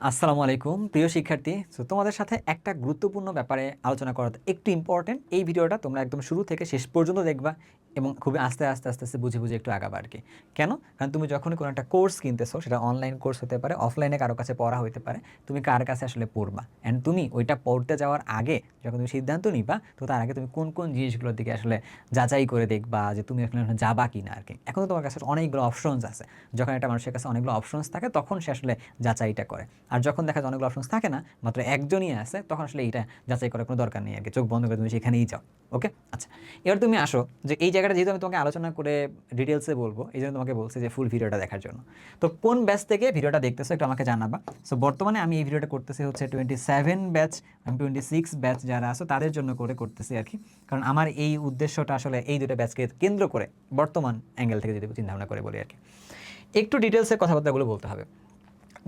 আসসালামু আলাইকুম প্রিয় শিক্ষার্থী। সো তোমাদের সাথে একটা গুরুত্বপূর্ণ ব্যাপারে আলোচনা করা একটু ইম্পর্টেন্ট। এই ভিডিওটা তোমরা একদম শুরু থেকে শেষ পর্যন্ত দেখবা এবং খুবই আস্তে আস্তে বুঝে বুঝে একটু আগাবা আর কি। কেন? কারণ তুমি যখনই কোনো একটা কোর্স কিনতেছো, সেটা অনলাইন কোর্স হতে পারে, অফলাইনে কারো কাছে পড়া হতে পারে, তুমি কার কাছে আসলে পড়বা, অ্যান্ড তুমি ওইটা পড়তে যাওয়ার আগে যখন তুমি সিদ্ধান্ত নিবা, তো তার আগে তুমি কোন কোন জিনিসগুলোর দিকে আসলে যাচাই করে দেখবা যে তুমি আসলে যাবা কি না আর কি। এখন তো তোমার কাছে অনেকগুলো অপশনস আছে। যখন একটা মানুষের কাছে অনেকগুলো অপশনস থাকে তখন সে আসলে যাচাইটা করে। আর যখন দেখা যায় অনেকগুলো অপশনস থাকে না, মাত্র একজনই আছে, তখন আসলে এইটা যাচাই করার কোনো দরকার নেই আর কি। চোখ বন্ধ করে তুমি সেখানেই যাও। ওকে, আচ্ছা। এবার তুমি আসো যে এই জায়গাটা যেহেতু আমি তোমাকে আলোচনা করে ডিটেলসে বলবো, এই জন্য তোমাকে বলছি যে ফুল ভিডিওটা দেখার জন্য। তো কোন ব্যাচ থেকে ভিডিওটা দেখতেছো একটু আমাকে জানাবা। সো বর্তমানে আমি এই ভিডিওটা করতেছি হচ্ছে 27 ব্যাচ, আমি 26 ব্যাচ যারা আছো তাদের জন্য করতেছি আর কি। কারণ আমার এই উদ্দেশ্যটা আসলে এই দুটো ব্যাচকে কেন্দ্র করে বর্তমান অ্যাঙ্গেল থেকে যদি চিন্তা ভাবনা করে বলি আর কি। একটু ডিটেলসে কথাবার্তাগুলো বলতে হবে।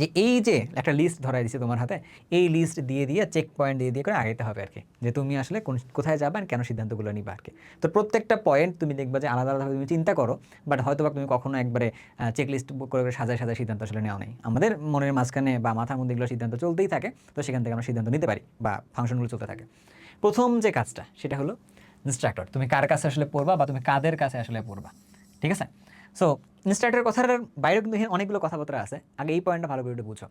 যে এই যে একটা লিস্ট ধরাই দিচ্ছে তোমার হাতে, এই লিস্ট দিয়ে দিয়ে চেক পয়েন্ট দিয়ে দিয়ে করে আগাইতে হবে আর কি, যে তুমি আসলে কোথায় যাবে আর কেন সিদ্ধান্তগুলো নিবা আর কি। তো প্রত্যেকটা পয়েন্ট তুমি দেখবা যে আলাদা আলাদাভাবে তুমি চিন্তা করো, বাট হয়তো বা তুমি কখনো একবারে চেক লিস্ট করে করে সাজায় সাজায় সিদ্ধান্ত আসলে নেওয়া নেই। আমাদের মনের মাঝখানে বা মাথার মধ্যে এগুলো সিদ্ধান্ত চলতেই থাকে, তো সেখান থেকে আমরা সিদ্ধান্ত নিতে পারি বা ফাংশনগুলো চলতে থাকে। প্রথম যে কাজটা সেটা হলো ইনস্ট্রাক্টর, তুমি কার কাছে আসলে পড়বা বা তুমি কাদের কাছে আসলে পড়বা, ঠিক আছে? সো ইনস্ট্রাক্টরের কথার বাইরেও কিন্তু এখানে অনেকগুলো কথাবার্তা আছে। আগে এই পয়েন্টটা ভালো করে একটু বুঝো,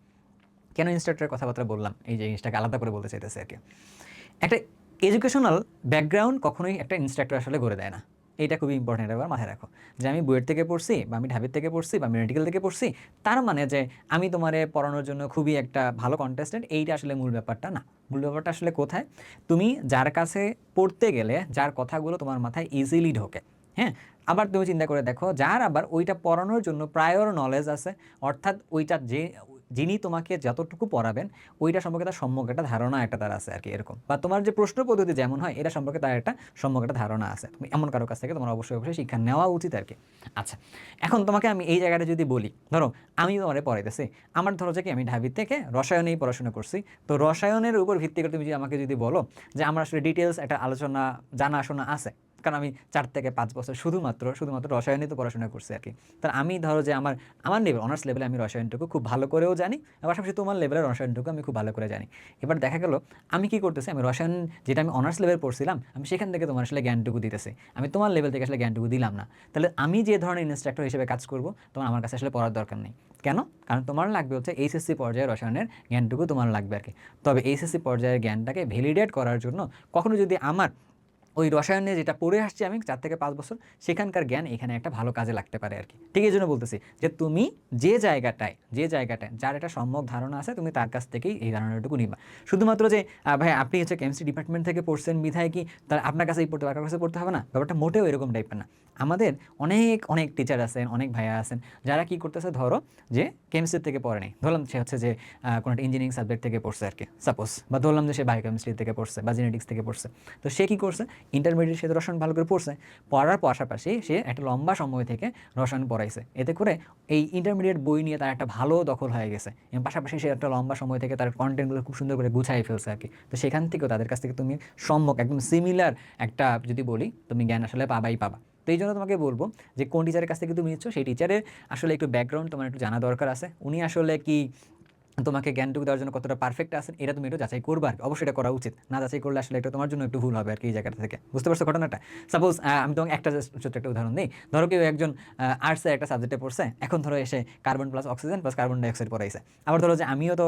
কেন ইনস্ট্রাক্টরের কথাবার্তা বললাম, এই যে জিনিসটাকে আলাদা করে বলতে চাইতেছে আর কি। একটা এডুকেশনাল ব্যাকগ্রাউন্ড কখনোই একটা ইনস্ট্রাক্টর আসলে গড়ে দেয় না। এইটা খুবই ইম্পর্টেন্ট, এবার মাথায় রাখো। যে আমি বুয়েট থেকে পড়ছি বা আমি ঢাবির থেকে পড়ছি বা আমি মেডিকেল থেকে পড়ছি, তার মানে যে আমি তোমারে পড়ানোর জন্য খুবই একটা ভালো কন্টেস্টেন্ট, এইটা আসলে মূল ব্যাপারটা না। মূল ব্যাপারটা আসলে কোথায়? তুমি যার কাছে পড়তে গেলে যার কথাগুলো তোমার মাথায় ইজিলি ঢোকে, হ্যাঁ। আবার তুমি চিন্তা করে দেখো, যার আবার ওইটা পড়ানোর জন্য প্রায়র নলেজ আছে, অর্থাৎ ওইটা যিনি তোমাকে যতটুকু পড়াবেন ওইটা সম্পর্কে তার সম্যক একটা ধারণা একটা তার আছে আর কি, এরকম। বা তোমার যে প্রশ্ন পদ্ধতি যেমন হয়, এটা সম্পর্কে তার একটা সম্যক একটা ধারণা আছে। তুমি এমন কারো কাছ থেকে তোমার অবশ্যই অবশ্যই শিক্ষা নেওয়া উচিত আর কি। আচ্ছা, এখন তোমাকে আমি এই জায়গাটা যদি বলি, ধরো আমি তোমারে পড়াইতেছি, আমার ধরো যে কি আমি ঢাবির থেকে রসায়নেই পড়াশোনা করছি, তো রসায়নের উপর ভিত্তি করে তুমি যদি আমাকে যদি বলো যে আমার আসলে ডিটেলস একটা আলোচনা জানাশোনা আছে, কারণ আমি 4 থেকে 5 বছর শুধুমাত্র রসায়নে তো পড়াশোনা করছি আর কি। তার আমি ধরো যে আমার আমার লেভেল অনার্স লেভেলে আমি রসায়নটুকু খুব ভালো করেও জানি, এবং পাশাপাশি তোমার লেভেলের রসায়নটুকু আমি খুব ভালো করে জানি। এবার দেখা গেল আমি কি করতেছি, আমি রসায়ন যেটা আমি অনার্স লেভেল পড়ছিলাম, আমি সেখান থেকে তোমার আসলে জ্ঞানটুকু দিতেছি, আমি তোমার লেভেল থেকে আসলে জ্ঞানটুকু দিলাম না। তাহলে আমি যে ধরনের ইনস্ট্রাক্টর হিসেবে কাজ করব, তোমার আমার কাছে আসলে পড়ার দরকার নেই। কেন? কারণ তোমার লাগবে হচ্ছে এইচএসসি পর্যায়ে রসায়নের জ্ঞানটুকু তোমার লাগবে আর কি। তবে এইচএসসি পর্যায়ের জ্ঞানটাকে ভ্যালিডেট করার জন্য কখনো যদি আমার ওই রসায়নে যেটা পড়ে আসছি আমি 4 থেকে 5 বছর, সেখানকার জ্ঞান এখানে একটা ভালো কাজে লাগতে পারে আর কি। ঠিক এই জন্য বলতেছি যে তুমি যে জায়গাটায় যার একটা সম্যক ধারণা আছে, তুমি তার কাছ থেকেই এই ধারণাটুকু নিবা। শুধুমাত্র যে ভাই আপনি হচ্ছে কেমিস্ট্রি ডিপার্টমেন্ট থেকে পড়ছেন বিধায় কি তার আপনার কাছেই পড়তে হবে, কারোর কাছে পড়তে হবে না, ব্যাপারটা মোটেও এরকম টাইপের না। আমাদের অনেক অনেক টিচার আছেন, অনেক ভাইয়া আছেন, যারা কি করতেছে, ধরো যে কেমিস্ট্রি থেকে পড়ে নেই, ধরলাম সে হচ্ছে যে কোনো একটা ইঞ্জিনিয়ারিং সাবজেক্ট থেকে পড়ছে আর কি, সাপোজ, বা ধরলাম যে সে বায়োকেমিস্ট্রি থেকে পড়ছে বা জেনেটিক্স থেকে পড়ছে। তো সে কী করছে, ইন্টারমিডিয়েট সে রসায়ন ভালো করে পড়ছে, পড়ার পাশাপাশি সে একটা লম্বা সময় থেকে রসায়ন পড়াইছে, এতে করে এই ইন্টারমিডিয়েট বই নিয়ে তার একটা ভালো দখল হয়ে গেছে, এবং পাশাপাশি সে একটা লম্বা সময় থেকে তার কন্টেন্টগুলো খুব সুন্দর করে গুছাই ফেলছে আর কি। তো সেখান থেকেও তাদের কাছ থেকে তুমি সম্যক একদম সিমিলার একটা যদি বলি, তুমি জ্ঞান আসলে পাবাই পাবা। তো এই জন্য তোমাকে বলবো যে কোন টিচারের কাছ থেকে তুমি নিচ্ছ, সেই টিচারের আসলে একটু ব্যাকগ্রাউন্ড তোমার একটু জানা দরকার আছে। উনি আসলে কি তোমাকে জ্ঞানটুকু দেওয়ার জন্য কতটা পারফেক্ট আছেন, এটা তুমি একটু যাচাই করবে আর কি। অবশ্যই এটা করা উচিত, না যাচাই করলে আসলে এটা তোমার জন্য একটু ভুল হবে আর কি। এই জায়গাটা থেকে বুঝতে পারছো ঘটনাটা? সাপোজ আমি তোমাকে একটা ছোট্ট একটা উদাহরণ দিই। ধরো কেউ একজন আর্টসের একটা সাবজেক্টে পড়ছে, এখন ধরো এসে carbon plus oxygen plus carbon dioxide পড়াইছে। আবার ধরো যে আমিও তো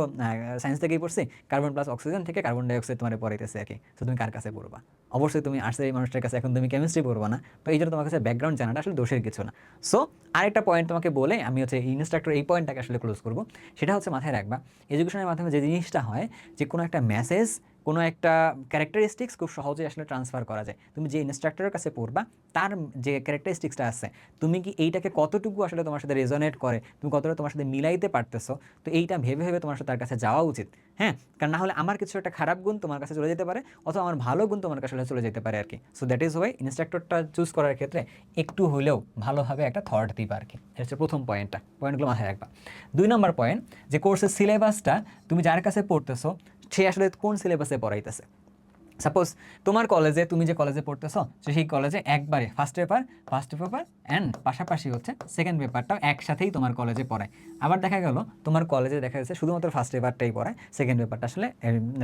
সায়েন্স থেকেই পড়ছি, কার্বন প্লাস অক্সিজেন থেকে কার্বন ডাইঅক্সাইড তোমার পড়াইতেছে আর কি। তো তুমি কার কাছে পড়বা? অবশ্যই তুমি আর্টসের এই মানুষটার কাছে, এখন তুমি কেমিস্ট্রি পড়বা না। তো এই জন্য তোমার কাছে ব্যাকগ্রাউন্ড জানাটা আসলে দোষের কিছু না। সো আরেকটা পয়েন্ট তোমাকে বলে আমি হচ্ছে ইনস্ট্রাক্টর এই পয়েন্টটাকে আসলে ক্লোজ করবো। সেটা হচ্ছে মাথায় রাখবা, এডুকেশনের মাধ্যমে যে জিনিসটা হয়, যে কোনো একটা মেসেজ, কোনো একটা ক্যারেক্টারিস্টিক্স খুব সহজেই আসলে ট্রান্সফার করা যায়। তুমি যে ইনস্ট্রাক্টরের কাছে পড়বা, তার যে ক্যারেক্টারিস্টিক্সটা আছে, তুমি কি এইটাকে কতটুকু আসলে তোমার সাথে রেজোনেট করে, তুমি কতটা তোমার সাথে মিলাইতে পারতেছো, তো এইটা ভেবে ভেবে তোমার সাথে তার কাছে যাওয়া উচিত। হ্যাঁ, কারণ না হলে আমার কিছু একটা খারাপ গুণ তোমার কাছে চলে যেতে পারে, অথবা আমার ভালো গুণ তোমার কাছে চলে যেতে পারে আর কি। সো দ্যাট ইজ ওয়াই ইনস্ট্রাক্টরটা চুজ করার ক্ষেত্রে একটু হলেও ভালোভাবে একটা থট দিবা আর কি। এটা হচ্ছে প্রথম পয়েন্টগুলো মাথায় রাখবা। 2 নম্বর পয়েন্ট, যে কোর্সের সিলেবাসটা তুমি যার কাছে পড়তেছো সে আসলে কোন সিলেবাসে পড়াইতেছে। সাপোজ তোমার কলেজে, তুমি যে কলেজে পড়তেছো, তো সেই কলেজে একবারে ফার্স্ট পেপার অ্যান্ড পাশাপাশি হচ্ছে সেকেন্ড পেপারটাও একসাথেই তোমার কলেজে পড়ায়। আবার দেখা গেল তোমার কলেজে দেখা যাচ্ছে শুধুমাত্র ফার্স্ট পেপারটাই পড়ায়, সেকেন্ড পেপারটা আসলে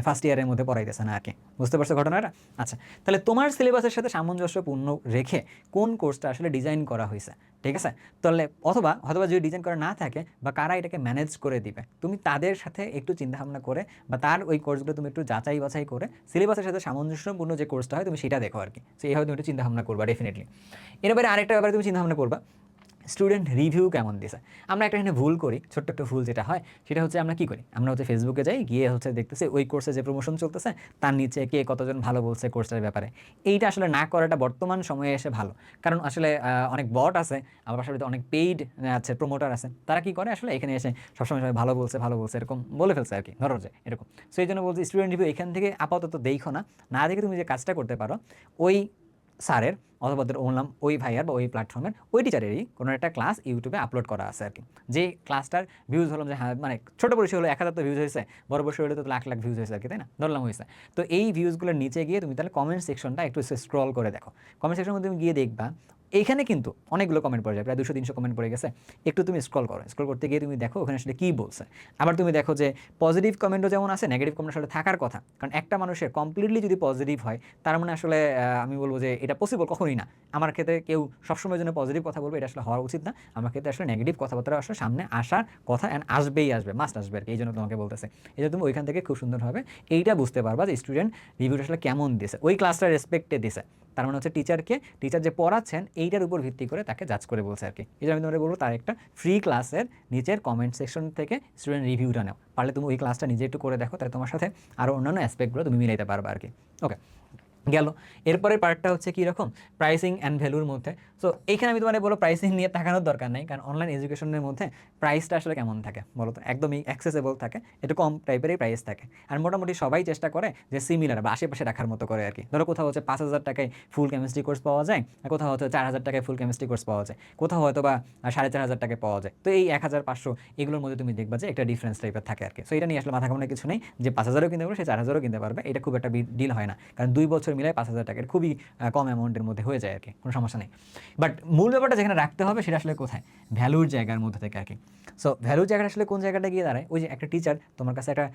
ফার্স্ট ইয়ারের মধ্যে পড়াইতেছে না আর কি। বুঝতে পারছো ঘটনাটা? আচ্ছা, তাহলে তোমার সিলেবাসের সাথে সামঞ্জস্যপূর্ণ রেখে কোন কোর্সটা আসলে ডিজাইন করা হয়েছে, ঠিক আছে? তাহলে অথবা যদি ডিজাইন করা না থাকে বা কারা এটাকে ম্যানেজ করে দিবে, তুমি তাদের সাথে একটু চিন্তাভাবনা করে বা তার ওই কোর্সগুলো তুমি একটু যাচাই বাছাই করে সিলেবাসের সাথে সামঞ্জস্যপূর্ণ যে কোর্সটা হয় তুমি সেটা দেখো আর কি। সো এইভাবে তুমি একটু চিন্তাভাবনা করবা ডেফিনেটলি। এর বাইরে আরেকটা ব্যাপারে তুমি চিন্তাভাবনা করবা, স্টুডেন্ট রিভিউ কেমন দিছে। আমরা একটা এখানে ভুল করি, ছোট্ট একটা ভুল যেটা হয় সেটা হচ্ছে আমরা কী করি, আমরা হচ্ছে ফেসবুকে যাই, গিয়ে হচ্ছে দেখতেছি ওই কোর্সে যে প্রমোশন চলতেছে তার নিচে কে কতজন ভালো বলছে কোর্সের ব্যাপারে। এইটা আসলে না করাটা বর্তমান সময়ে এসে ভালো, কারণ আসলে অনেক বট আছে, আবার পাশাপাশি অনেক পেইড আছে, প্রমোটার আছে, তারা কি করে আসলে এখানে এসে সবসময় সবাই ভালো বলছে এরকম বলে ফেলছে আর কি, ধরো যে এরকম। সো এই জন্য বলছি স্টুডেন্ট রিভিউ এখান থেকে আপাতত দেখো না, না দেখে তুমি যে কাজটা করতে পারো, ওই স্যারের অথবা বললাম ওই ভাইয়ার বা ওই প্ল্যাটফর্মের ওই টিচারেরই কোনো একটা ক্লাস ইউটিউবে আপলোড করা আছে আর কি, যে ক্লাসটার ভিউজ হলাম যে হ্যাঁ মানে ছোটো পরিসর হলো 1000 তো ভিউজ হয়েছে, বড় পরিসর হলে তো লাখ লাখ ভিউজ হয়েছে আর কি, তাই না, ধরলাম হয়েছে। তো এই ভিউজগুলোর নিচে গিয়ে তুমি তাহলে কমেন্ট সেকশনটা একটু স্ক্রল করে দেখো, কমেন্ট সেকশনের মধ্যে তুমি গিয়ে দেখবা এইখানে কিন্তু অনেকগুলো কমেন্ট পড়ে যায়, প্রায় 200-300 কমেন্ট পড়ে গেছে। একটু তুমি স্ক্রল করতে গিয়ে তুমি দেখো ওখানে আসলে কী বলছে। আবার তুমি দেখো যে পজিটিভ কমেন্টও যেমন আছে, নেগেটিভ কমেন্ট আসলে থাকার কথা, কারণ একটা মানুষের কমপ্লিটলি যদি পজিটিভ হয় তার মানে আসলে আমি বলবো যে এটা পসিবল কখনোই না। আমার ক্ষেত্রে কেউ সবসময়ের জন্য পজিটিভ কথা বলবে এটা আসলে হওয়া উচিত না, আমার ক্ষেত্রে আসলে নেগেটিভ কথাবার্তা আসলে সামনে আসার কথা, অ্যান্ড আসবে মাস্ট আসবে আর কি। এই জন্য তোমাকে বলতেছে, এই জন্য তুমি ওইখান থেকে খুব সুন্দরভাবে এইটা বুঝতে পারবা যে স্টুডেন্ট রিভিউটা আসলে কেমন দিয়েছে, ওই ক্লাসটা রেসপেক্টে দিছে, তার মানে হচ্ছে টিচার যে পড়াচ্ছেন এইটার উপর ভিত্তি করে তাকে জাজ করে বলছে আর কি। এই জন্য আমি তোমাকে বলবো তার একটা ফ্রি ক্লাসের নিচের কমেন্ট সেকশন থেকে স্টুডেন্ট রিভিউটা নাও, পারলে তুমি ওই ক্লাসটা নিজে একটু করে দেখো, তাহলে তোমার সাথে আরও অন্যান্য অ্যাসপেক্টগুলো তুমি মিলাইতে পারবে আর কি। ওকে, গেল। এরপরের পার্টটা হচ্ছে কীরকম, প্রাইসিং অ্যান্ড ভ্যালুর মধ্যে। সো এইখানে আমি তোমার বলো প্রাইসিং নিয়ে তাকানোর দরকার নেই, কারণ অনলাইন এডুকেশনের মধ্যে প্রাইসটা আসলে কেমন থাকে বলো তো, একদমই অ্যাক্সেসেবল থাকে, একটু কম টাইপেরই প্রাইস থাকে, আর মোটামুটি সবাই চেষ্টা করে যে সিমিলার বা আশেপাশে রাখার মতো করে আর কি। ধরো কোথাও হচ্ছে 5000 টাকায় ফুল কেমিস্ট্রি কোর্স পাওয়া যায়, আর কোথাও হচ্ছে 4000 টাকায় ফুল কেমিস্ট্রি কোর্স পাওয়া যায়, কোথাও হয়তো বা 4500 টাকায় পাওয়া যায়। তো এই 1500 এগুলোর মধ্যে তুমি দেখবা যে একটা ডিফারেন্স টাইপের থাকে আর কি। সো এটা নিয়ে আসলে মাথা ঘামানোর কিছু নেই, যে 5000ও কিনতে পারবে, সে 4000ও কিনতে পারবে, এটা খুব একটা ডিল হয় না, কারণ 2 বছর মিলায় 5000 টাকার খুবই কম অ্যামাউন্টের মধ্যে হয়ে যায় আর কি, কোনো সমস্যা নেই। বাট মূল ব্যাপারটা যেখানে রাখতে হবে সেটা আসলে কোথায়, ভ্যালুর জায়গার মধ্যে থেকে আর কি। সো ভ্যালুর জায়গাটা আসলে কোন জায়গাটা গিয়ে দাঁড়ায়, ওই যে একটা টিচার তোমার কাছে একটা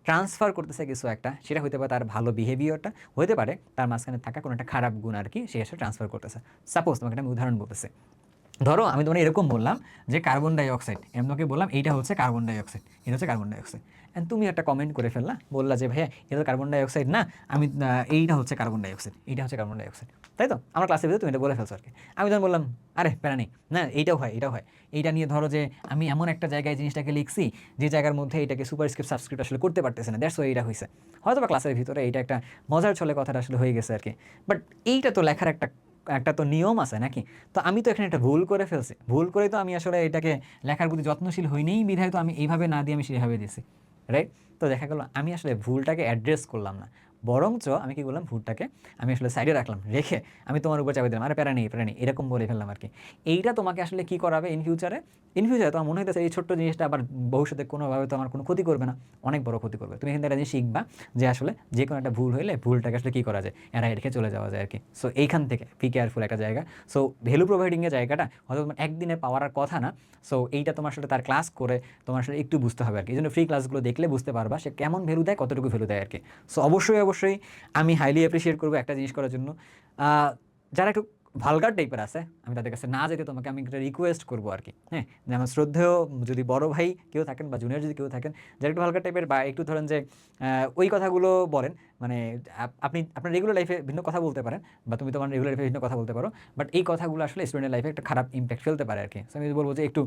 ট্রান্সফার করতেছে কিছু একটা, সেটা হতে পারে তার ভালো বিহেভিয়ারটা, হতে পারে তার মাঝখানে থাকা কোনো একটা খারাপ গুণ আর কি, সে এসে ট্রান্সফার করতেছে। সাপোজ তোমাকে আমি উদাহরণ বলতেছি, ধরো আমি তোমার এরকম বললাম যে কার্বন ডাইঅক্সাইড, আমি তোমাকে বললাম এইটা হচ্ছে কার্বন ডাইঅক্সাইড, এটা হচ্ছে কার্বন ডাইঅক্সাইড, অ্যান্ড তুমি একটা কমেন্ট করে ফেললা, বললা যে ভাইয়া এটা তো কার্বন ডাইঅক্সাইড না, আমি এইটা হচ্ছে কার্বন ডাইঅক্সাইড, এইটা হচ্ছে কার্বন ডাইঅক্সাইড, তাই তো আমার ক্লাসের ভিতরে তুমি এটা বলে ফেলছো আর কি। আমি তখন বললাম আরে প্যারা নেই, না এইটাও হয় এটাও হয়, এইটা নিয়ে ধরো যে আমি এমন একটা জায়গায় জিনিসটাকে লিখছি যে জায়গার মধ্যে এটাকে সুপারস্ক্রিপ্ট সাবস্ক্রিপ্ট আসলে করতে পারতেছে না, দ্যাটস ওয়াই এইটা হয়েছে, হয়তো বা ক্লাসের ভিতরে এইটা একটা মজার ছলে কথাটা আসলে হয়ে গেছে আর কি। বাট এইটা তো লেখার একটা তো নিয়ম আছে নাকি, তো আমি তো এখানে একটা ভুল করে ফেলছি, ভুল করেই তো আমি আসলে এটাকে লেখার প্রতি যত্নশীল হইনেই বিধায় তো আমি এইভাবে না দিয়ে আমি সেভাবে দিয়েছি, রাইট? তো দেখা গেলো আমি আসলে ভুলটাকে অ্যাড্রেস করলাম না, বরঞ্চ আমি কি করলাম, ভুলটাকে আমি আসলে সাইডে রাখলাম, রেখে আমি তোমার উপর চাপে দিলাম, আরে প্যারা নেই এরকম বলে ফেললাম আর কি। এইটা তোমাকে আসলে কি করাবে ইন ফিউচারে তোমার মনে হইতেছে এই ছোট্ট জিনিসটা আবার ভবিষ্যতে কোনোভাবে তো আমার কোনো ক্ষতি করবে না, অনেক বড় ক্ষতি করবে। তুমি এখান থেকে শিখবা যে আসলে যে কোনো একটা ভুল হইলে ভুলটাকে আসলে কী করা যায়, এরা রেখে চলে যাওয়া যায় আর কি। সো এইখান থেকে বি কেয়ারফুল একটা জায়গা। সো ভ্যালু প্রোভাইডিংয়ের জায়গাটা হয়তো তোমার একদিনে পাওয়ার কথা না, সো এইটা তোমার সাথে তার ক্লাস করে তোমার আসলে একটু বুঝতে হবে আর কি। এই জন্য ফ্রি ক্লাসগুলো দেখলে বুঝতে পারবা সে কেমন ভ্যালু দেয়, কতটুকু ভ্যালু দেয় আর কি। সো অবশ্যই আমি হাইলি অ্যাপ্রিসিয়েট করবো একটা জিনিস করার জন্য, যারা একটু ভালগার টাইপের আছে আমি তাদের কাছে না যেতে তোমাকে আমি একটা রিকোয়েস্ট করবো আর কি। হ্যাঁ, যেমন শ্রদ্ধেয় যদি বড় ভাই কেউ থাকেন বা জুনিয়র যদি কেউ থাকেন যারা একটু ভালগার টাইপের বা একটু ধরেন যে ওই কথাগুলো বলেন, মানে আপনি আপনার রেগুলার লাইফে ভিন্ন কথা বলতে পারেন বা তুমি তোমার রেগুলার লাইফে ভিন্ন কথা বলতে পারো, বাট এই কথাগুলো আসলে স্টুডেন্টের লাইফে একটা খারাপ ইম্প্যাক্ট ফেলতে পারে আর কি। সো আমি বলবো যে একটু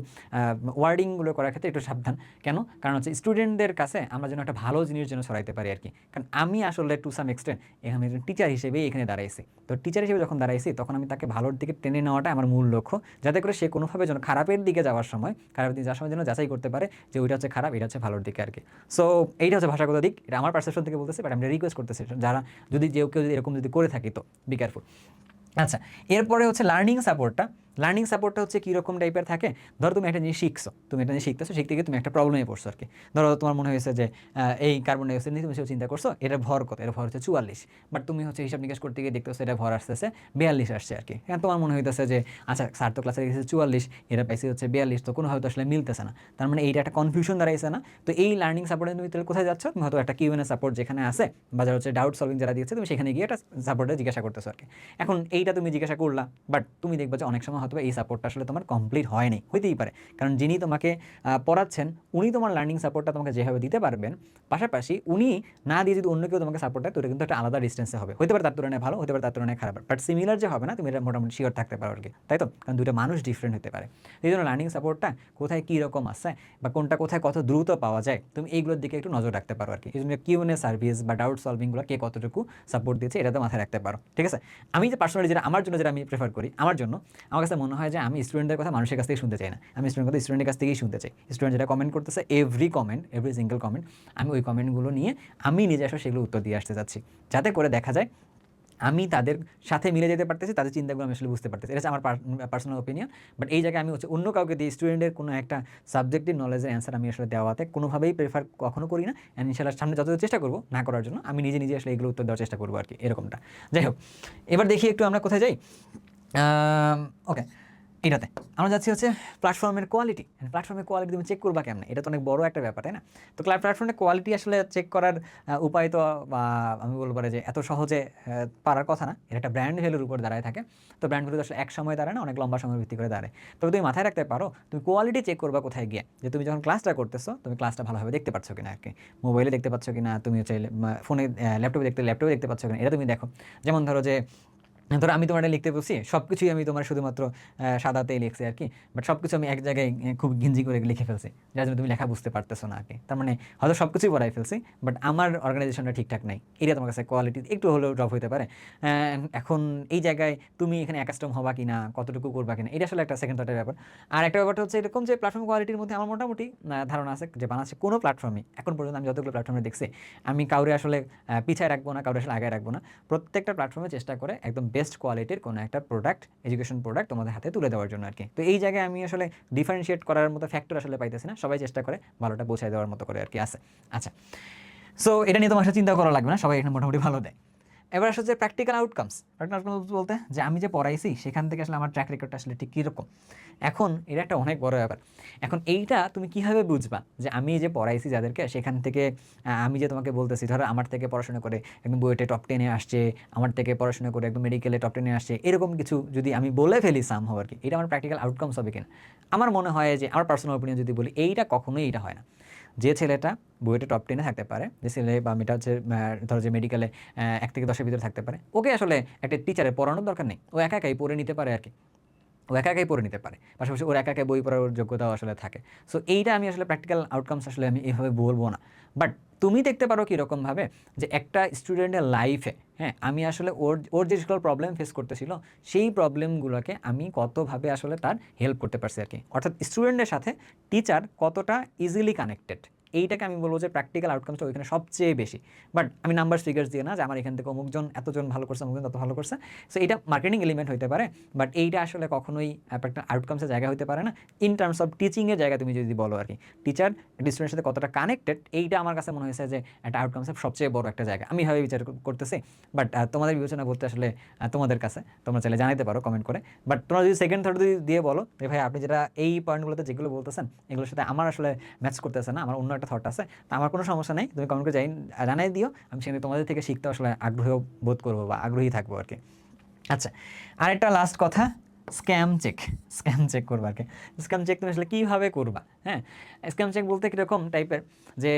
ওয়ার্ডিংগুলো করার ক্ষেত্রে একটু সাবধান। কেন? কারণ হচ্ছে স্টুডেন্টদের কাছে আমরা যেন একটা ভালো জিনিস যেন ছড়াইতে পারি আর কি। কারণ আমি আসলে টু সাম এক্সটেন্ট এখানে একজন টিচার হিসেবেই এখানে দাঁড়াইছি, তো টিচার হিসেবে যখন দাঁড়াইছি তখন আমি তাকে ভালোর দিকে টেনে নেওয়াটা আমার মূল লক্ষ্য, যাতে করে সে কোনোভাবে যেন খারাপের দিকে যাওয়ার সময় যেন যাচাই করতে পারে যে ওইটা হচ্ছে খারাপ, এটা হচ্ছে ভালোর দিকে আর কি। সো এইটা হচ্ছে ভাষাগত দিক, এটা আমার পারসেপশন থেকে বলতেছি, বাট আমি রিকোয়েস্ট করতেছি যারা যদি কেউ যদি এরকম যদি করে থাকি তো বি কেয়ারফুল। আচ্ছা, এরপরে হচ্ছে লার্নিং সাপোর্টটা। লার্নিং সাপোর্টটা হচ্ছে কীরকম টাইপের থাকে, ধরো তুমি একটা জিনিস শিখছো, তুমি একটা জিনিস শিখতেছো, শিখতে গিয়ে তুমি একটা প্রবলেমে পড়ছো আর কি। ধরো তোমার মনে হয়েছে যে এই কার্বন ডাইঅক্সাইড নিয়ে তুমি সেও চিন্তা করছো, এটা ভর কত, এটা ভর হচ্ছে 44, বাট তুমি হচ্ছে হিসাব নিকাশ করতে গিয়ে দেখতেছো এটা ভর আসতেছে 42 আসছে আর কি। হ্যাঁ, তোমার মনে হইতেছে যে আচ্ছা স্যার তো ক্লাসে গেছে 44, এটা পাইছে হচ্ছে 42, তো কোনোভাবে তো আসলে মিলতেছে না, তার মানে এইটা একটা কনফিউশন দাঁড়াইছে না। তো এই লার্নিং সাপোর্টে তুমি তাহলে কোথায় যাচ্ছ, তুমি হয়তো একটা কিউএনএ সাপোর্ট যেখানে আছে বা যারা হচ্ছে ডাউট সলভিং যারা দিয়েছে, তুমি সেখানে গিয়ে একটা সাপোর্টে জিজ্ঞাসা করতেছো আর কি। এখন এইটা তুমি জিজ্ঞাসা করলা, বাট তুমি দেখবে যে অনেক সময় হয়তো এই সাপোর্টটা আসলে তোমার কমপ্লিট হয়নি, হইতেই পারে, কারণ যিনি তোমাকে পড়াচ্ছেন উনি তোমার লার্নিং সাপোর্টটা তোমাকে যেভাবে দিতে পারবেন, পাশাপাশি উনি না দিয়ে যদি অন্য কেউ তোমাকে সাপোর্ট দেয়, তো এটা কিন্তু একটা আলাদা ডিস্টেন্সে হবে, হতে পারে তার তুলনায় ভালো, হতে পারে তার তুলনায় খারাপ, বাট সিমিলার যে হবে না তুমি এটা মোটামুটি শিওর থাকতে পারো আর কি, তাই তো? কারণ দুইটা মানুষ ডিফারেন্ট হতে পারে। এই জন্য লার্নিং সাপোর্টটা কোথায় কী রকম আছে বা কোনটা কোথায় কত দ্রুত পাওয়া যায়, তুমি এইগুলোর দিকে একটু নজর রাখতে পারো আর কি। এই জন্য কিউএনএ সার্ভিস বা ডাউট সলভিংগুলো কে কতটুকু সাপোর্ট দিচ্ছে এটা তো মাথায় রাখতে পারো, ঠিক আছে? আমি যে পার্সোনালি যেটা আমার জন্য যেটা আমি প্রেফার করি, আমার জন্য আমার কাছে মনে হয় যে আমি স্টুডেন্টদের কথা মানুষের কাছ থেকে শুনতে চাই না, আমি স্টুডেন্টের কাছ থেকেই শুনতে চাই। স্টুডেন্ট যেটা কমেন্ট করতেছে, এভরি সিঙ্গেল কমেন্ট, আমি ওই কমেন্টগুলো নিয়ে আমি নিজে আসলে সেগুলো উত্তর দিয়ে আসতে চাচ্ছি, যাতে করে দেখা যায় আমি তাদের সাথে মিলে যেতে পারতেছি, তাদের চিন্তাগুলো আমি আসলে বুঝতে পারতেছি। এটা হচ্ছে আমার পার্সোনাল ওপিনিয়ন। বাট এই জায়গায় আমি হচ্ছে অন্য কাউকে দিয়ে স্টুডেন্টের কোনো একটা সাবজেক্টিভ নলেজের অ্যান্সার আমি আসলে দেওয়াতে কোনোভাবেই প্রেফার কখনো করি না। অ্যান্ড ইনশাআল্লাহ সামনে যতদূর চেষ্টা করবো না করার জন্য, আমি নিজে আসলে এগুলো উত্তর দেওয়ার চেষ্টা করবো আর কি, এরকমটা। যাই হোক, এবার দেখি একটু আমরা কোথায় যাই। ওকে, এটাতে আমরা যাচ্ছি হচ্ছে প্ল্যাটফর্মের কোয়ালিটি। প্ল্যাটফর্মের কোয়ালিটি তুমি চেক করবা কেমন, এটা তো অনেক বড় একটা ব্যাপার, তাই না? তো প্ল্যাটফর্মের কোয়ালিটি আসলে চেক করার উপায় তো আমি বলবো পারে যে এত সহজে পারার কথা না, এটা একটা ব্র্যান্ড ভ্যালুর উপর দাঁড়ায় থাকে। তো ব্র্যান্ড ভ্যালু আসলে এক সময় দাঁড়ায় না, অনেক লম্বা সময় ভিত্তি করে দাঁড়ায়। তবে তুমি মাথায় রাখতে পারো তুমি কোয়ালিটি চেক করবা কোথায় গিয়ে, যে তুমি যখন ক্লাসটা করতেছো তুমি ক্লাসটা ভালোভাবে দেখতে পাচ্ছ কিনা আর কি, মোবাইলে দেখতে পাচ্ছ কিনা, তুমি হচ্ছে ফোনে ল্যাপটপে দেখতে পাচ্ছ কিনা, এটা তুমি দেখো। যেমন ধরো যে ধরো আমি তোমার লিখতে বলছি, সব কিছুই আমি তোমার শুধুমাত্র সাদাতেই লিখছি আর কি, বাট সব কিছু আমি এক জায়গায় খুব ঘিঞ্জি করে লিখে ফেলছি, যার জন্য তুমি লেখা বুঝতে পারতেছো না আর কি। তার মানে হয়তো সব কিছুই পড়াই ফেলছি, বাট আমার অর্গানাইজেশনটা ঠিকঠাক নাই, এটা তোমার কাছে কোয়ালিটি একটু হলেও ড্রপ হতে পারে। এখন এই জায়গায় তুমি এখানে অ্যাকাস্টম হবা কিনা, কতটুকু করবা কিনা, এটা আসলে একটা সেকেন্ড থার্ডের ব্যাপার। আর একটা ব্যাপারটা হচ্ছে এরকম যে প্ল্যাটফর্ম কোয়ালিটির মধ্যে আমার মোটামুটি ধারণা আছে যে বাংলাদেশে কোনো প্ল্যাটফর্মে এখন পর্যন্ত আমি যতগুলো প্ল্যাটফর্মে দেখছি, আমি কাউরে আসলে পিছায় রাখবো না, কাউরে আসলে আগায় রাখবো না, প্রত্যেকটা প্ল্যাটফর্মে চেষ্টা করে একদম বেস্ট কোয়ালিটির কোনো একটা প্রোডাক্ট, এডুকেশন প্রোডাক্ট তোমাদের হাতে তুলে দেওয়ার জন্য আর কি। তো এই জায়গায় আমি আসলে ডিফারেন্সিয়েট করার মতো ফ্যাক্টর আসলে পাইতেছি না, সবাই চেষ্টা করে ভালোটা পৌঁছায় দেওয়ার মতো করে আর কি আছে। আচ্ছা, সো এটা নিয়ে তোমার সাথে চিন্তা করা লাগবে না, সবাই এখানে মোটামুটি ভালো দেয়। এবার আসলে যে প্র্যাকটিক্যাল আউটকামস বলতে যে আমি যে পড়াইছি সেখান থেকে আসলে আমার ট্র্যাক রেকর্ডটা আসলে ঠিক কীরকম, এখন এটা একটা অনেক বড় ব্যাপার। এখন এইটা তুমি কীভাবে বুঝবা যে আমি যে পড়াইছি যাদেরকে, সেখান থেকে আমি যে তোমাকে বলতেছি, ধরো আমার থেকে পড়াশোনা করে একদম বুয়েটে টপ 10-এ আসছে, আমার থেকে পড়াশোনা করে একদম মেডিকেলে টপ 10-এ আসছে, এরকম কিছু যদি আমি বলে ফেলি সামহাউ আর কি, এটা আমার প্র্যাকটিক্যাল আউটকামস হবে কিনা? আমার মনে হয় যে আমার পার্সোনাল ওপিনিয়ন যদি বলি, এইটা কখনোই এটা হয় না। যে ছেলেটা বুয়েটে টপ 10-এ থাকতে পারে, যে ছেলে বা মেয়েটা হচ্ছে ধরো যে মেডিকেলে 1 থেকে 10-এর ভিতরে থাকতে পারে, ওকে আসলে একটা টিচারের পড়ানোর দরকার নেই, ও একা একাই পড়ে নিতে পারে আর কি, ও একা একাই পড়ে নিতে পারে, পাশাপাশি ওর একা একাই বই পড়ার যোগ্যতাও আসলে থাকে। সো এইটা আমি আসলে প্র্যাকটিক্যাল আউটকামস আসলে আমি এভাবে বলবো না। বাট তুমি দেখতে পারো কীরকমভাবে যে একটা স্টুডেন্টের লাইফে, হ্যাঁ, আমি আসলে ওর যে সকল প্রবলেম ফেস করতেছিল, সেই প্রবলেমগুলোকে আমি কতভাবে আসলে তার হেল্প করতে পারছি আর কি। অর্থাৎ স্টুডেন্টের সাথে টিচার কতটা ইজিলি কানেক্টেড, এইটাকে আমি বলবো যে প্র্যাকটিক্যাল আউটকামসটা ওইখানে সবচেয়ে বেশি। বাট আমি নাম্বার ফিগার্স দিয়ে না যে আমার এখান থেকে অমুকজন এতজন ভালো করছে, অমুকজন তত ভালো করছে, সো এটা মার্কেটিং এলিমেন্ট হতে পারে, বাট এইটা আসলে কখনোই একটা আউটকামসের জায়গা হতে পারে না। ইন টার্মস অফ টিচিংয়ের জায়গা তুমি যদি বলো আর কি, টিচার স্টুডেন্টের সাথে কতটা কানেক্টেড, এইটা আমার কাছে মনে হয়েছে যে একটা আউটকামসের সবচেয়ে বড় একটা জায়গা, আমি ভাবে বিচার করতেছি। বাট তোমাদের বিবেচনা করতে আসলে তোমাদের কাছে, তোমরা চাইলে জানাতে পারো কমেন্ট করে। বাট তোমরা যদি সেকেন্ড থার্ড যদি দিয়ে বলো যে ভাই আপনি যেটা এই পয়েন্টগুলোতে যেগুলো বলতেছেন, এগুলোর সাথে আমার আসলে ম্যাচ করতেছে না, আমার অন্য একটা থট আছে, তা আমার কোনো সমস্যা নেই, তুমি কমেন্ট করে জানাই দিও, আমি সেখানে তোমাদের থেকে শিখতে আসলে আগ্রহ বোধ করবো বা আগ্রহী থাকবো আর কি। আচ্ছা, আরেকটা লাস্ট কথা, স্ক্যাম চেক করবা আর কি। স্ক্যাম চেক তুমি আসলে কীভাবে করবা? হ্যাঁ, স্ক্যাম চেক বলতে কীরকম টাইপের, যে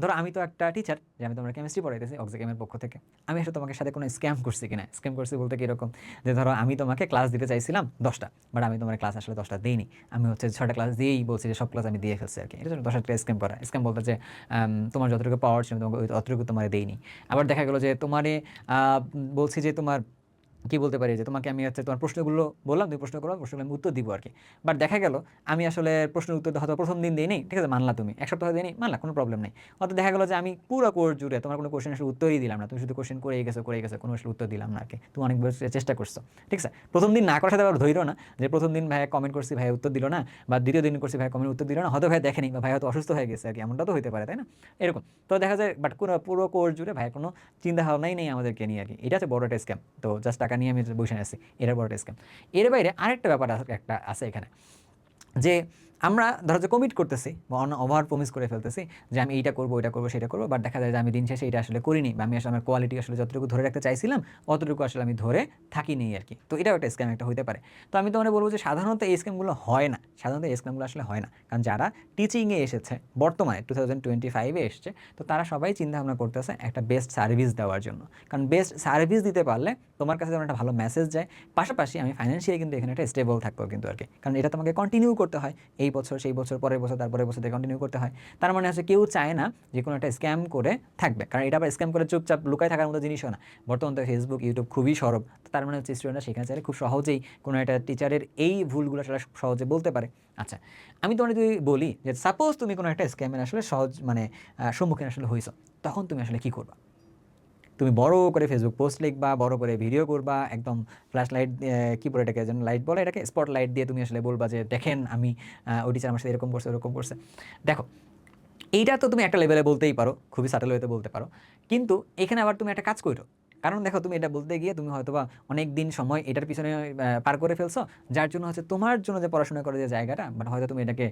ধরো আমি তো একটা টিচার, যে আমি তোমার কেমিস্ট্রি পড়াইতেছি অক্সিক্যামের পক্ষ থেকে, আমি আসলে তোমাকে সাথে কোনো স্ক্যাম করছি কিনা। স্ক্যাম করছি বলতে কীরকম, যে ধরো আমি তোমাকে ক্লাস দিতে চাইছিলাম 10টা, বাট আমি তোমার ক্লাস আসলে 10টা দিইনি, আমি হচ্ছে 6টা ক্লাস দিয়েই বলছি যে সব ক্লাস আমি দিয়ে ফেলছি আর কি। এটা 10টা স্ক্যাম করা। স্ক্যাম বলতে যে তোমার যতটুকু পাওয়ার ছিল তোমাকে অতটুকু তোমার দেইনি। আবার দেখা গেলো যে তোমারে বলছি যে তোমার কি বলতে পারি যে তোমাকে আমি হচ্ছে তোমার প্রশ্নগুলো বললাম, তুমি প্রশ্ন করো, প্রশ্নগুলো আমি উত্তর দিব আরকি। বাট দেখা গেল আমি আসলে প্রশ্নের উত্তর হয়তো ১ম দিন দেই নাই, ঠিক আছে? মানলা তুমি। ১ সপ্তাহ দেই নাই, মানলা, কোনো প্রবলেম নাই। হয়তো দেখা গেল যে আমি পুরো কোর্স জুড়ে তোমার কোনো কোয়েশ্চেন আসলে উত্তরই দিলাম না। তুমি শুধু কোয়েশ্চেন করেই গেছো, কোনো আসলে উত্তর দিলাম না আরকি। তুমি অনেকবার চেষ্টা করছো, ঠিক আছে? ১ম দিন না করার সাথে আবার ধইরো না যে ১ম দিন ভাইয়া কমেন্ট করছি, ভাইয়া উত্তর দিল না, বা ২য় দিন করছি ভাইয়া কমেন্ট উত্তর দিল না। হয়তো ভাইয়া দেখেনি বা ভাইয়া হয়তো অসুস্থ হয়ে গেছে আরকি। এমনটা তো হইতে পারে, তাই না? এরকম। তো দেখা যায় বাট পুরো কোর্স জুড়ে ভাইয়া কোনো চিন্তা ভাবনাই নেই আমাদেরকে নিয়ে আরকি। এটা হচ্ছে বড় একটা স্ক্যাম। তো জাস্ট টাকা নিয়ে আমি বইসা আছি। এটা বড় একটা স্ক্যাম। এর বাইরে আরেকটা ব্যাপার একটা আছে এখানে, যে আমরা ধরো যে কমিট করতেছি বা ওভার প্রমিস করে ফেলতেছি যে আমি এইটা করবো, ওইটা করবো, সেটা করবো, বাট দেখা যায় যে আমি দিন শেষে এটা আসলে করিনি, বা আমি আসলে আমার কোয়ালিটি আসলে যতটুকু ধরে রাখতে চাইছিলাম অতটুকু আসলে আমি ধরে থাকিনি আর কি। তো এটাও একটা স্ক্যাম একটা হতে পারে। তো আমি তোমাদের বলবো যে সাধারণত এই স্ক্যামগুলো হয় না, সাধারণত এই স্ক্যামগুলো আসলে হয় না, কারণ যারা টিচিংয়ে এসেছে বর্তমানে 2025-এ এসছে, তো তারা সবাই চিন্তা ভাবনা করতেছে একটা বেস্ট সার্ভিস দেওয়ার জন্য। কারণ বেস্ট সার্ভিস দিতে পারলে তোমার কাছে যেমন একটা ভালো মেসেজ যায়, পাশাপাশি আমি ফাইন্যান্সিয়ালি কিন্তু এখানে একটা স্টেবল থাকবো কিন্তু আর কি। কারণ এটা তোমাকে কন্টিনিউ করতে হয়, এই বছর সেই বছর পরের বছর তারপরের বছর থেকে কন্টিনিউ করতে হয়। তার মানে হচ্ছে কেউ চায় না যে কোনো একটা স্ক্যাম করে থাকবে, কারণ এটা আবার স্ক্যাম করে চুপচাপ লুকায় থাকার মতো জিনিসও না। বর্তমানে তো ফেসবুক, ইউটিউব খুবই সরব। তার মানে হচ্ছে স্টুডেন্টরা সেখানে চাইলে খুব সহজেই কোনো একটা টিচারের এই ভুলগুলো সেটা সহজে বলতে পারে। আচ্ছা, আমি তোমার যদি বলি যে সাপোজ তুমি কোনো একটা স্ক্যামের আসলে সহজ মানে সম্মুখীন আসলে হয়েছো, তখন তুমি আসলে কী করবা? তুমি বড় করে ফেসবুক পোস্ট লিখবা, বড় করে ভিডিও করবা, একদম ফ্ল্যাশ লাইট, কী বলে এটাকে যেন লাইট বলে এটাকে, স্পট লাইট দিয়ে তুমি আসলে বলবা যে দেখেন আমি ওই টিচার আমার সাথে এরকম করছে ওরকম করছে। দেখো, এইটা তো তুমি একটা লেভেলে বলতেই পারো, খুবই সাটেল ওয়েতে বলতে পারো। কিন্তু এখানে আবার তুমি একটা কাজ করো। কারণ দেখো, তুমি এটা বলতে গিয়ে তুমি হয়তোবা অনেক দিন সময় এটার পিছনে পার করে ফেলছো, যার জন্য হচ্ছে তোমার জন্য যে পড়াশোনা করার যে জায়গাটা, বাট হয়তো তুমি এটাকে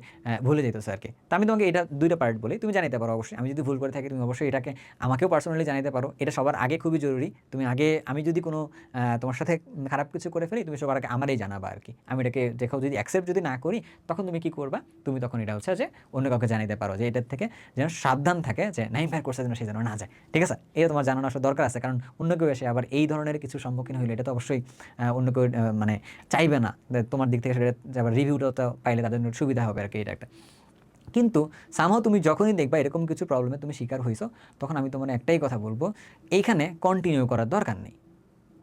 ভুলে যেতেছো আর কি। তো আমি তোমাকে এটা ২টা পার্ট বলি, তুমি জানাতে পারো অবশ্যই। আমি যদি ভুল করে থাকি তুমি অবশ্যই এটাকে আমাকেও পার্সোনালি জানাতে পারো। এটা সবার আগে খুবই জরুরি। তুমি আগে, আমি যদি কোনো তোমার সাথে খারাপ কিছু করে ফেলি, তুমি সবার আগে আমারই জানাবা আর কি। আমি এটাকে দেখো যদি অ্যাকসেপ্ট যদি না করি, তখন তুমি কী করবা? তুমি তখন এটা হচ্ছে যে অন্য কাউকে জানাতে পারো যে এটার থেকে যেন সাবধান থাকে, যে নাইম ভাইয়ের কোর্সে যেন সে যেন না যায়, ঠিক আছে? এটা তোমার জানানো আসলে দরকার আছে, কারণ অন্য কেউ এসে আবার এই ধরনের কিছু সম্মুখীন হইলে এটা তো অবশ্যই অন্য কেউ মানে চাইবে না তোমার দিক থেকে সেটা, যে আবার রিভিউটা তো পাইলে তাদের জন্য সুবিধা হবে আর কি, এটা একটা। কিন্তু সামহাও তুমি যখনই দেখবা এরকম কিছু প্রবলেমে তুমি শিকার হইছো, তখন আমি তোমার একটাই কথা বলবো, এইখানে কন্টিনিউ করার দরকার নেই।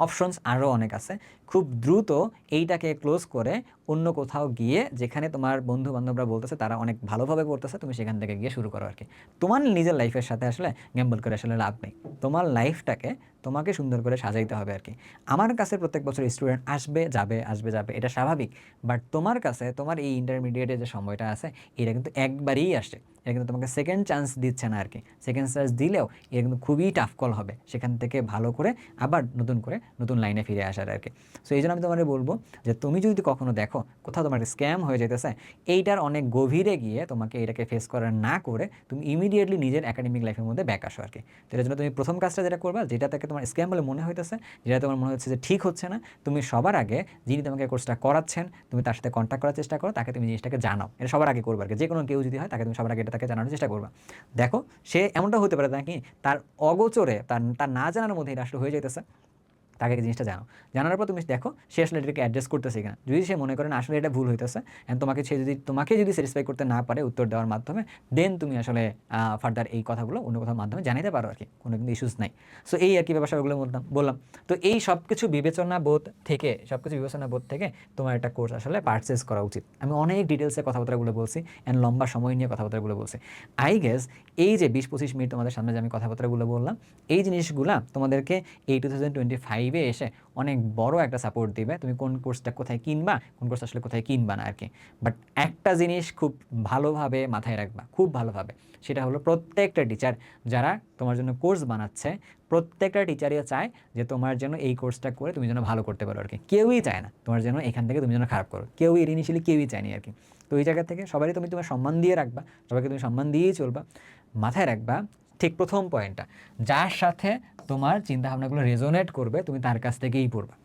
অপশনস আরও অনেক আছে। খুব দ্রুত এইটাকে ক্লোজ করে অন্য কোথাও গিয়ে, যেখানে তোমার বন্ধু-বান্ধবরা বলতেছে তারা অনেক ভালোভাবে করতেছে, তুমি সেখান থেকে গিয়ে শুরু করো আরকি। তোমার নিজের লাইফের সাথে আসলে গ্যাম্বল করে আসলে লাভ নেই। তোমার লাইফটাকে তোমাকে সুন্দর করে সাজাইতে হবে আরকি। আমার কাছে প্রত্যেক বছর স্টুডেন্ট আসবে, যাবে, আসবে, যাবে, এটা স্বাভাবিক। বাট তোমার কাছে তোমার এই ইন্টারমিডিয়েটে যে সময়টা আছে, এটা কিন্তু একবারেই আসছে। এটা কিন্তু তোমাকে সেকেন্ড চান্স দিচ্ছে না আরকি। সেকেন্ড চান্স দিলেও এটা কিন্তু খুবই টাফ কল হবে। সেখান থেকে ভালো করে আবার নতুন করে নতুন লাইনে ফিরে আসার আরকি। সো এইজন্য আমি তোমাকে বলব যে তুমি যদি কখনো দেখো কোথাও তোমার স্ক্যাম হয়ে যেতেছে, এইটার অনেক গভীরে গিয়ে তোমাকে এটাকে ফেস করা না করে তুমি ইমিডিয়েটলি নিজের একাডেমিক লাইফের মধ্যে ব্যাক আসো আরকি। তো এটার জন্য তুমি প্রথম কাজটা যেটা করবা, যেটা থেকে তোমার স্ক্যাম বলে মনে হইতেছে, যেটা তোমার মনে হচ্ছে যে ঠিক হচ্ছে না, তুমি সবার আগে যিনি তোমাকে কোর্সটা করাচ্ছেন, তুমি তার সাথে কন্ট্যাক্ট করার চেষ্টা করো, তাকে তুমি জিনিসটাকে জানাও। এটা সবার আগে করবা আরকি। যে কোনো কেউ যদি হয় তাকে তুমি সবার আগে এটা তাকে জানানোর চেষ্টা করবা। দেখো, সে এমনটা হতে পারে নাকি তার অগোচরে, তার তার না জানার মধ্যে এটা আসলে হয়ে যাইতেছে, তাকে জিনিসটা জানাও। জানার পর তুমি দেখো সে আসলে এটাকে অ্যাড্রেস করতেছে কিনা। যদি সে মনে করে না আসলে এটা ভুল হইতেছে, অ্যান্ড তোমাকে যদি স্যাটিসফাই করতে না পারে উত্তর দেওয়ার মাধ্যমে, দেন তুমি আসলে ফার্দার এই কথাগুলো অন্য কোথাও মাধ্যমে জানাতে পারো আরকি। কোনো কিন্তু ইস্যুস নাই। সো এই আরকি ব্যাপারগুলো বললাম। তো এই সবকিছু বিবেচনা বোধ থেকে তোমার একটা কোর্স আসলে পারচেজ করা উচিত। আমি অনেক ডিটেইলসে কথাবার্তাগুলো বলছি, অ্যান্ড লম্বা সময় নিয়ে কথাবার্তাগুলো বলছি। আই গেস এই যে ২০-২৫ মিনিট তোমাদের সামনে যে আমি কথাবার্তাগুলো বললাম, এই জিনিসগুলা তোমাদেরকে এই 2025 এ এসে অনেক বড় একটা সাপোর্ট দিবে। তুমি কোন কোর্সটা কোথায় কিনবা, কোন কোর্স আসলে কোথায় কিনবা না আরকি। বাট একটা জিনিস খুব ভালোভাবে মাথায় রাখবা, খুব ভালোভাবে। সেটা হলো প্রত্যেকটা টিচার যারা তোমার জন্য কোর্স বানাচ্ছে, প্রত্যেকটা টিচারই চায় যে তোমার জন্য এই কোর্সটা করে তুমি যেন ভালো করতে পারো আরকি। কেউই চায় না তোমার যেন এখান থেকে তুমি যেন খারাপ করো। ইনিশিয়ালি কেউই চায়নি আরকি। তো এই জায়গা থেকে সবারই তোমার সম্মান দিয়ে রাখবা। সবাইকে তুমি সম্মান দিয়েই চলবা। মাথায় রাখবা ঠিক প্রথম পয়েন্টটা, যার সাথে তোমার চিন্তাভাবনাগুলো রেজোনেট করবে তুমি তার কাছ থেকেই পড়বা।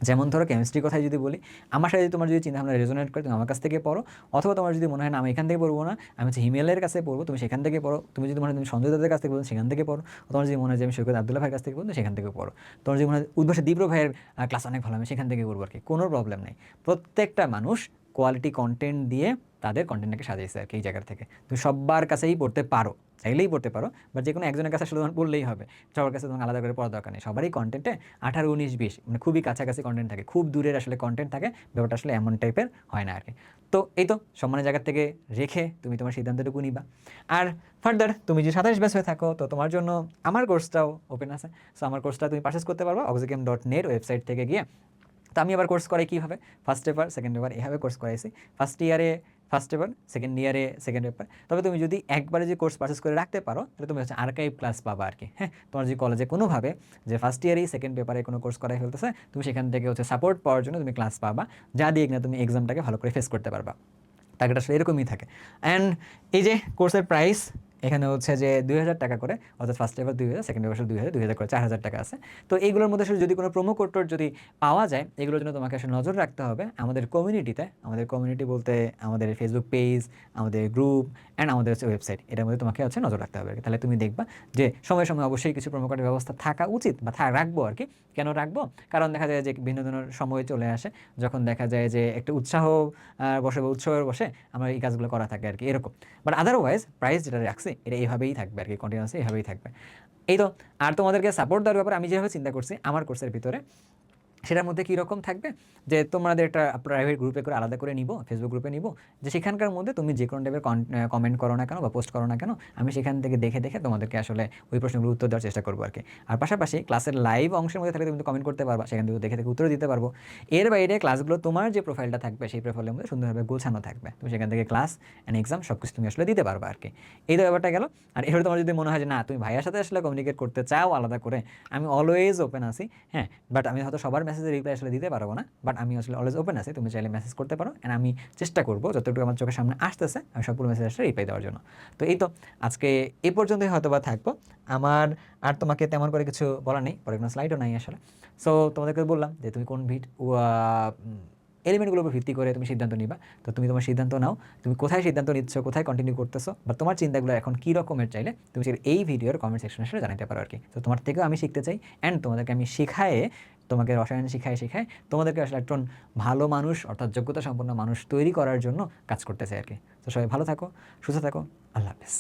যেমন ধরো কেমিস্ট্রির কথাই যদি বলি, আমার সাথে তোমার যদি চিন্তাভাবনা রেজোনেট করে তুমি আমার কাছ থেকে পড়ো, অথবা তোমার যদি মনে হয় না আমি এখান থেকে পড়বো না, আমি হচ্ছে হিমেলের কাছে পড়বো, তুমি সেখান থেকে পড়ো। তুমি যদি মনে হয় তুমি সঞ্জয় দাদের কাছ থেকে পড়ো সেখান থেকে পড়ো। তোমার যদি মনে হয় যে আমি সৈকত আব্দুল্লাহ ভাইয়ের কাছ থেকে পড়বো সেখান থেকে পড়ো। তোমার যদি মনে হয় উদ্ভাসে দীপ্র ভাইয়ের ক্লাস অনেক ভালো, আমি সেখান থেকে পড়বো আর কি। কোনো প্রবলেম নেই। প্রত্যেকটা মানুষ কোয়ালিটি কন্টেন্ট দিয়ে তাদের কন্টেন্টটাকে সাজাইছে আর কি এই জায়গা থেকে। তুমি সবার কাছেই পড়তে পারো, চাইলেই পড়তে পারো, বাট যে কোনো একজনের কাছে আসলে তোমার পড়লেই হবে, সবার কাছে তোমার আলাদা করে পড়ার দরকার নেই। সবারই কন্টেন্টে 18, 19, 20 মানে খুবই কাছাকাছি কন্টেন্ট থাকে, খুব দূরের আসলে কন্টেন্ট থাকে, ব্যাপারটা আসলে এমন টাইপের হয় না আর কি। তো এই তো সম্মানের জায়গা থেকে রেখে তুমি তোমার সিদ্ধান্তটুকু নিবা। আর ফার্দার তুমি যে 27 ব্যাচ হয়ে থাকো, তো তোমার জন্য আমার কোর্সটাও ওপেন আছে। সো আমার কোর্সটা তুমি পারচেস করতে পারবা oxychem.net ওয়েবসাইট থেকে গিয়ে। তো আমি আবার কোর্স করাই কীভাবে, ফার্স্ট পেপার সেকেন্ড পেপার এভাবে কোর্স করাইছি। ফার্স্ট ইয়ারে ফার্স্ট পেপার, সেকেন্ড ইয়ারে সেকেন্ড পেপার। তবে তুমি যদি একবারে যে কোর্স পারচেস করে রাখতে পারো, তাহলে তুমি হচ্ছে আর্কাইভ ক্লাস পাবা আর কি। হ্যাঁ, তোমার যে কলেজে কোনোভাবে যে ফার্স্ট ইয়ারেই সেকেন্ড পেপারে কোনো কোর্স করাই ফেলতেছে, তুমি সেখান থেকে হচ্ছে সাপোর্ট পাওয়ার জন্য তুমি ক্লাস পাবা, যা দিয়ে কিনা তুমি এক্সামটাকে ভালো করে ফেস করতে পারবা। টার্গেট আসলে এরকমই থাকে। অ্যান্ড এই যে কোর্সের প্রাইস এখানে হচ্ছে যে 2000 টাকা করে, অর্থাৎ ফার্স্ট পেপার 2000, সেকেন্ড পেপার 2000, 2000 করে 4000 টাকা আছে। তো এইগুলোর মধ্যে আসলে যদি কোনো প্রোমো কোড টোড যদি পাওয়া যায়, এগুলোর জন্য তোমাকে আসলে নজর রাখতে হবে আমাদের কমিউনিটিতে। আমাদের কমিউনিটি বলতে আমাদের ফেসবুক পেজ, আমাদের গ্রুপ অ্যান্ড আমাদের হচ্ছে ওয়েবসাইট, এটার মধ্যে তোমাকে হচ্ছে নজর রাখতে হবে। তাহলে তুমি দেখবা যে সময় সময় অবশ্যই কিছু প্রোমো কোডের ব্যবস্থা থাকা উচিত, বা রাখবো আর কি। কেন রাখবো? কারণ দেখা যায় যে বিভিন্ন ধরনের সময় চলে আসে, যখন দেখা যায় যে একটা উৎসাহ বসে বা উৎসবের বসে আমরা এই কাজগুলো করা থাকে আর কি, এরকম। বাট আদারওয়াইজ প্রাইস যেটা রাখছি এটা এইভাবেই থাকবে আর কি, কন্টিনিউয়াসলি এইভাবেই থাকবে। এই তো। আর তোমাদেরকে সাপোর্ট দেওয়ার ব্যাপারে আমি যেভাবে চিন্তা করছি আমার কোর্সের ভিতরে, সেটার মধ্যে কীরকম থাকবে যে তোমাদের একটা প্রাইভেট গ্রুপে করে আলাদা করে নিব, ফেসবুক গ্রুপে নিব, যে সেখানকার মধ্যে তুমি যে কোনো টাইপের কমেন্ট করো না কেন বা পোস্ট করো না কেন, আমি সেখান থেকে দেখে দেখে তোমাদেরকে আসলে ওই প্রশ্নগুলো উত্তর দেওয়ার চেষ্টা করবো আর কি। আর পাশাপাশি ক্লাসের লাইভ অংশের মধ্যে থাকলে তুমি কমেন্ট করতে পারবা, সেখান থেকে দেখে দেখে উত্তর দিতে পারবো। এর বাইরে ক্লাসগুলো তোমার যে প্রোফাইলটা থাকবে সেই প্রোফাইলের মধ্যে সুন্দরভাবে গোছানো থাকবে, তুমি সেখান থেকে ক্লাস অ্যান্ড এক্সাম সব কিছু তুমি আসলে দিতে পারবা আর কি। এই তো ব্যাপারটা গেল। আর এভাবে তোমার যদি মনে হয় যে না তুমি ভাইয়ার সাথে আসলে কমিউনিকেট করতে চাও আলাদা করে, আমি অলওয়েজ ওপেন আছি। হ্যাঁ, বাট আমি হয়তো সবার মেসেজের রিপ্লাই আসলে দিতে পারবো না, বাট আমি আসলে অলওয়েজ ওপেন আছি, তুমি চাইলে মেসেজ করতে পারো। অ্যান্ড আমি চেষ্টা করবো যতটুকু আমার চোখের সামনে আসতেছে আমি সবগুলো মেসেজ আসলে রিপ্লাই দেওয়ার জন্য। তো এই তো আজকে এই পর্যন্তই হয়তো বা থাকবো। আমার আর তোমাকে তেমন করে কিছু বলা নেই, পরে কোনো স্লাইডও নাই আসলে। সো তোমাদেরকে বললাম যে তুমি কোন এলিমেন্টগুলোর উপর ভিত্তি করে তুমি সিদ্ধান্ত নিবা। তো তুমি তোমার সিদ্ধান্ত নাও, তুমি কোথায় সিদ্ধান্ত নিচ্ছ, কোথায় কন্টিনিউ করতেছো, বা তোমার চিন্তাগুলো এখন কী রকমের চাইলে তুমি এই ভিডিওর কমেন্ট সেকশনে আসলে জানাতে পারো আর কি। তো তোমার থেকেও আমি শিখতে চাই, অ্যান্ড তোমাদেরকে আমি তোমাকে রসায়ন শিখায় তোমাদেরকে আসলে একজন ভালো মানুষ, অর্থাৎ যোগ্যতা সম্পন্ন মানুষ তৈরি করার জন্য কাজ করতে চাই আর কি। তো সবাই ভালো থাকো, সুস্থ থাকো, আল্লাহ হাফেজ।